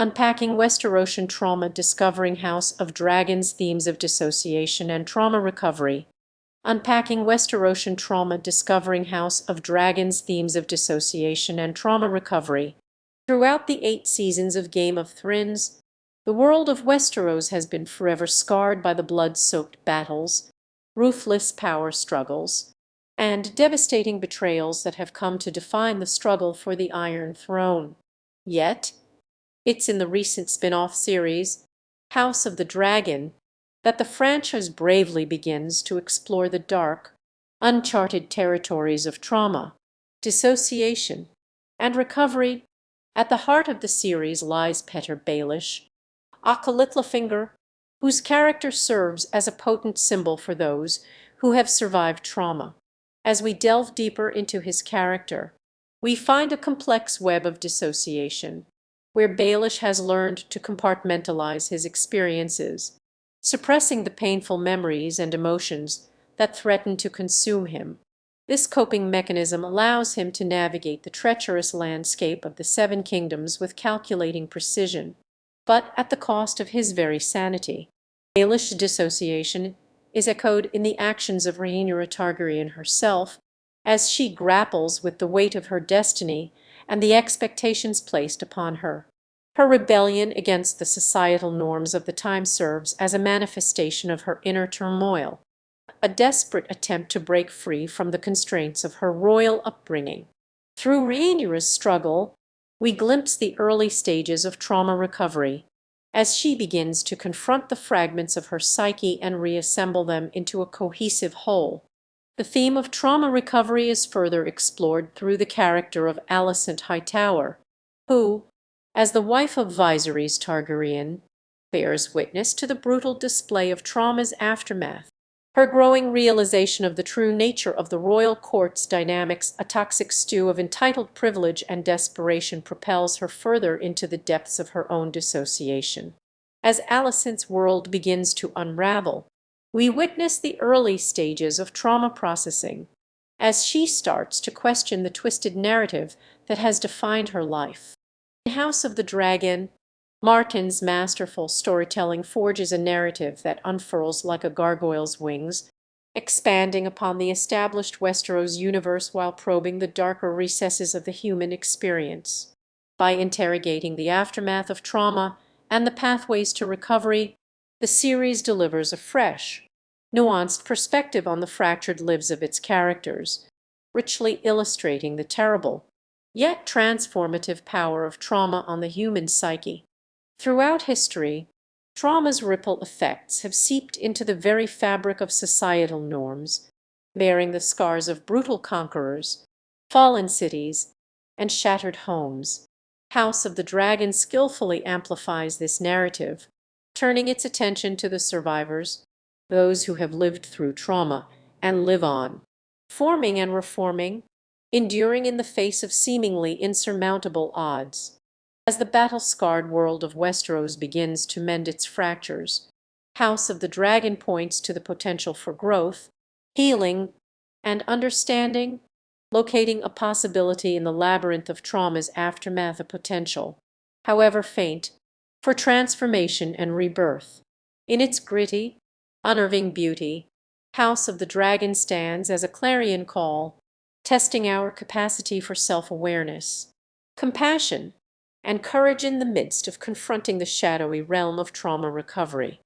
Unpacking Westerosian Trauma, Discovering House of Dragons, Themes of Dissociation and Trauma Recovery. Unpacking Westerosian Trauma, Discovering House of Dragons, Themes of Dissociation and Trauma Recovery. Throughout the 8 seasons of Game of Thrones, the world of Westeros has been forever scarred by the blood-soaked battles, ruthless power struggles, and devastating betrayals that have come to define the struggle for the Iron Throne. Yet, it's in the recent spin-off series, House of the Dragon, that the franchise bravely begins to explore the dark, uncharted territories of trauma, dissociation, and recovery. At the heart of the series lies Petyr Baelish, Aka Littlefinger, whose character serves as a potent symbol for those who have survived trauma. As we delve deeper into his character, we find a complex web of dissociation, where Baelish has learned to compartmentalize his experiences, suppressing the painful memories and emotions that threaten to consume him. This coping mechanism allows him to navigate the treacherous landscape of the Seven Kingdoms with calculating precision, but at the cost of his very sanity. Baelish's dissociation is echoed in the actions of Rhaenyra Targaryen herself, as she grapples with the weight of her destiny and the expectations placed upon her. Her rebellion against the societal norms of the time serves as a manifestation of her inner turmoil, a desperate attempt to break free from the constraints of her royal upbringing. Through Rhaenyra's struggle, we glimpse the early stages of trauma recovery, as she begins to confront the fragments of her psyche and reassemble them into a cohesive whole. The theme of trauma recovery is further explored through the character of Alicent Hightower, who, as the wife of Viserys Targaryen, bears witness to the brutal display of trauma's aftermath. Her growing realization of the true nature of the royal court's dynamics, a toxic stew of entitled privilege and desperation, propels her further into the depths of her own dissociation. As Alicent's world begins to unravel, we witness the early stages of trauma processing, as she starts to question the twisted narrative that has defined her life. In House of the Dragon, Martin's masterful storytelling forges a narrative that unfurls like a gargoyle's wings, expanding upon the established Westeros universe while probing the darker recesses of the human experience. By interrogating the aftermath of trauma and the pathways to recovery, the series delivers a fresh, nuanced perspective on the fractured lives of its characters, richly illustrating the terrible, yet transformative power of trauma on the human psyche. Throughout history, trauma's ripple effects have seeped into the very fabric of societal norms, bearing the scars of brutal conquerors, fallen cities, and shattered homes. House of the Dragon skillfully amplifies this narrative, turning its attention to the survivors, those who have lived through trauma and live on, forming and reforming, enduring in the face of seemingly insurmountable odds. As the battle-scarred world of Westeros begins to mend its fractures, House of the Dragon points to the potential for growth, healing, and understanding, locating a possibility in the labyrinth of trauma's aftermath, a potential, however faint, for transformation and rebirth. In its gritty, unnerving beauty, House of the Dragon stands as a clarion call, testing our capacity for self-awareness, compassion, and courage in the midst of confronting the shadowy realm of trauma recovery.